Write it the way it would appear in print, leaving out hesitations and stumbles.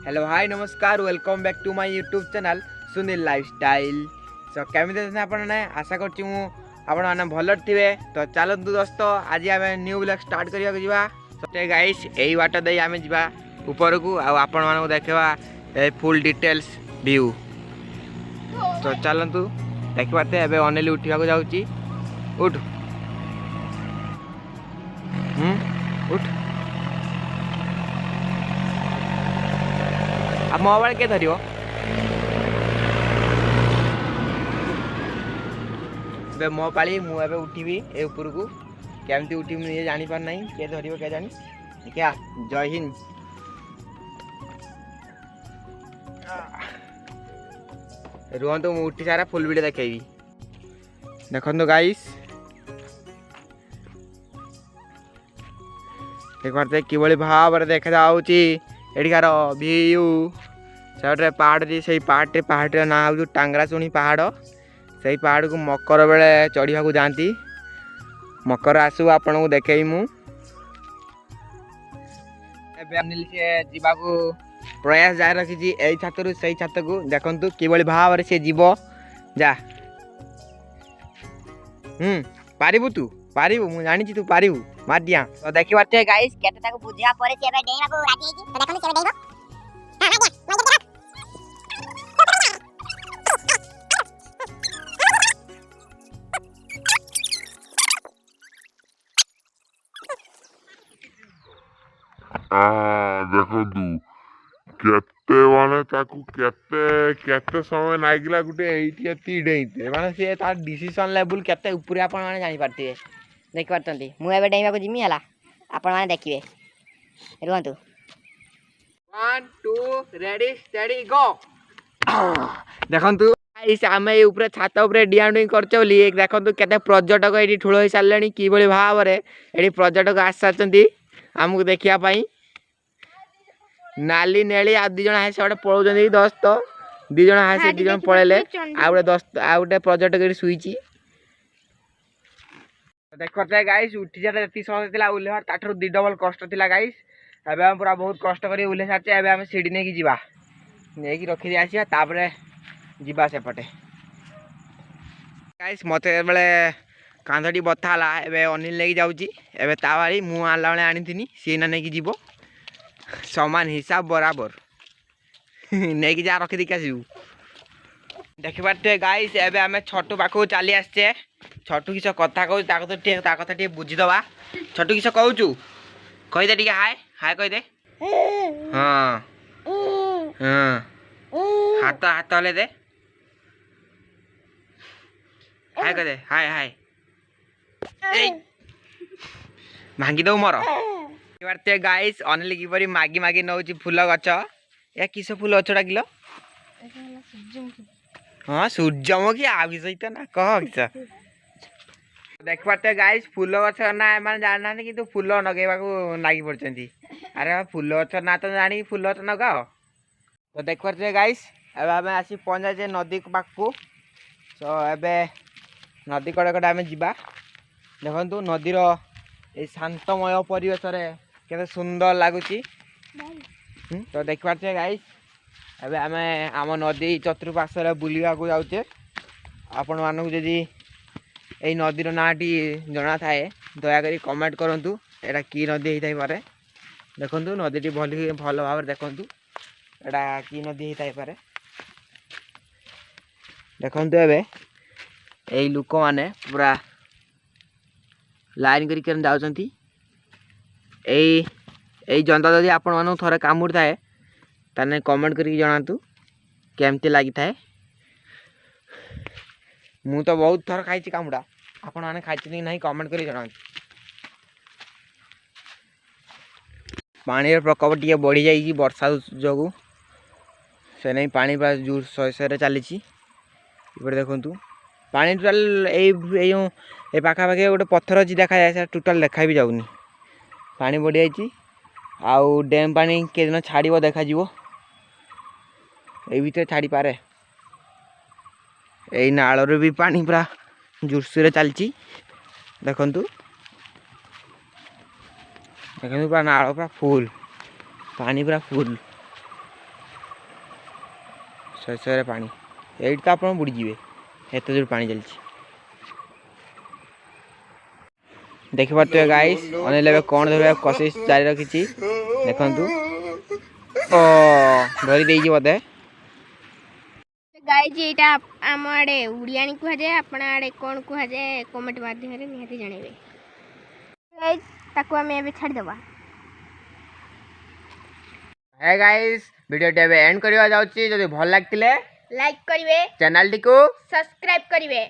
Hello hi नमस्कार welcome back to my YouTube channel Sunil lifestyle. So केमी आपने आशा करछि मु आपण माने भल थे। तो चलतु दोस्त आज आम न्यू ब्लॉग स्टार्ट करने जा। तो गाइस यही बाट दे आम जा ऊपर को आपण मानक देखा फुल डिटेल्स व्यू। तो चलतु देखते एवं अनिल उठा जाऊँगी। उठ उठ आ मोबाइल के धरियो बे मो पाली मुझे उठीबी ए ऊपर को केमती उठीबी मुझे जानी पार नहीं के धरियो के जानी क्या। जय हिंद। रुहतु मु उठी सारा फुल वीडियो देखी देखो गाइस देखते कि भाव देखा जाकार व्यू से पहाड़ से पहाड़ ना हूँ टांगराशुणी पहाड़। से पहाड़ को मकर बेले चढ़ा जाती मकर आसू आपन को देखे मु अनिल से जीवा को प्रयास जारी रखी यही छात रू से छात को देखु कि भाव से जीव जा। पारिबु तू पारिबु मु जानी तू पारिबु मार दिया। तो देखि बाटे गाइस केते ताको बुझिया परे से एबे डेइबा को राजी हेची। तो देखन से डेइबो हां मार दिया देखु केते माने ताकू केते केते समय नागिला गुटे एठी एती डेइते माने से तार डिसीजन लेवल केते ऊपर आपण माने जानि पारते देख पारतंती। मु एबे डेइबा को जिमी हला आपण माने देखिबे रुहंतु 1 2 रेडी स्टेडी गो। देखंतु गाइस आमे ऊपर छात ऊपर डियांडिंग करछो बोली एक देखंतु केते पर्यटक एठी ठुलो होई सारलेनी की बळी भाव रे एठी पर्यटक आसाचंती हमकु देखिया पई। नाली नेली आ दी जण हासे ओडे पळौजंती दोस्त दी जण हासे दी जण पळेले आ ओडे दोस्त आ ओडे पर्यटक एठी सुईची। देखते गाइस उठी जाता जति सहज थिला उल्लेहार ताठर 2 डबल कष्ट थिला गाइस। एबे हम पूरा बहुत कष्ट करी उल्ले सारचे एबे हम सीडी ने की जीवा ने की रखि दे आसीया तापरे जीवा से पटे। गाइस मते बेले कांधटी बथा हला एबे अनिल लेकी जाउची एबे तावारी मु आला बेले आनीथिनी सीना ने की जीवो समान हिसाब बराबर ने की जा रखि दे आसीबू। देखिबाटे गाइस एबे हमें छोटू पाखो चली आछे। छोटू किस कथा कहू ता कथा टे बुझी दवा। छोटू किस कहूचु कहि दे टिके हाय हाय कहि दे। हां हां हाथ हाथ ले दे हाय कहि दे हाय हाय ए भांगी दो मोर। बारते गाइस अनिल किपरि मागी मागी नउची फूल गछ या किस फूल गछटा किलो हाँ सूर्यमुखी आ सहित ना कह किस देख पाते गाइस फूल गछ ना माने जाना कि फूल नगेबा को लागी पड़छंती। अरे फूल गछ ना तो जानी फूल गछ नगाओ। तो देख पाते गाइस एबे हमें आसी पहुंचा जे नदी पाखु। तो एबे नदी कड़े कड़े आमे जिबा देखंतु नदीर ए शांतमय परिवेश रे केते सुंदर लागुची। तो देख पाते गाइस एबे आमे आम नदी चतुर्पार्श्व बुलिया को जाउचे। आपण मानक जदि এই নদীর নাটি জনা থাকে দয়াকরি কমেন্ট করন্তু এটা কি নদী হইতাই পারে। দেখন্তু নদীটি ভাল ভাবে দেখন্তু এটা কি নদী হইতাই পারে। দেখন্তু এবে এই লোক মানে পুরা লাইন করি কেন যাউচंती। এই এই জন্তা যদি आपण मानक थोरे कामुड़ थाए ताने कमेंट करी जणातु केमती लागि थाए। मु तो बहुत थर खाई कामुड़ा आपण माने खाई नहीं कमेंट करी जणातु। पानी प्रकोप टे बढ़ी जाइए वर्षा जोगु से नहीं पानी पूरा जोर शहे चली। देखु पानी टोटाल ये पाखापाखि गोटे पत्थर अच्छी देखा जाए टोटाल देखा भी जाऊनी पानी बढ़ी जाइए। आउ डैम पानी के दिन छाड़ देखा भीतर छाड़ी पारे यही नाल भी पानी पूरा जोरसोर चलती। देखु पूरा नाल पूरा फुल पानी पूरा फुल ଶେଷରେ ପାଣି ଏଇଠି ତ ଆପଣ ବୁଡ଼ିଯିବେ ଏତେ ଜୋର ପାଣି ଚାଲିଛି। ଦେଖିପାରୁଥିବେ ଗାଇସ୍ ଅନିଲ ଏବେ କ'ଣ ଧରିବା କୋସିସ୍ ଜାରି ରଖିଛି ଦେଖନ୍ତୁ। ଓ ଧରି ଦେଇଛି ବୋଧେ। ଗାଇଜ ଏଇଟା ଆମ ଆଡ଼େ ଓଡ଼ିଆଣୀ କୁହାଯାଏ, ଆପଣ ଆଡ଼େ କ'ଣ କୁହାଯାଏ କମେଣ୍ଟ ମାଧ୍ୟମରେ ନିହାତି ଜଣାଇବେ। ଗାଇଜ ତାକୁ ଆମେ ଏବେ ଛାଡ଼ିଦେବା। ହେ ଗାଇସ୍ ଭିଡ଼ିଓଟି ଏବେ ଏଣ୍ଡ କରିବା ଯାଉଛି। ଯଦି ଭଲ ଲାଗିଥିଲେ ଲାଇକ୍ କରିବେ, ଚ୍ୟାନେଲଟିକୁ ସବସ୍କ୍ରାଇବ୍ କରିବେ।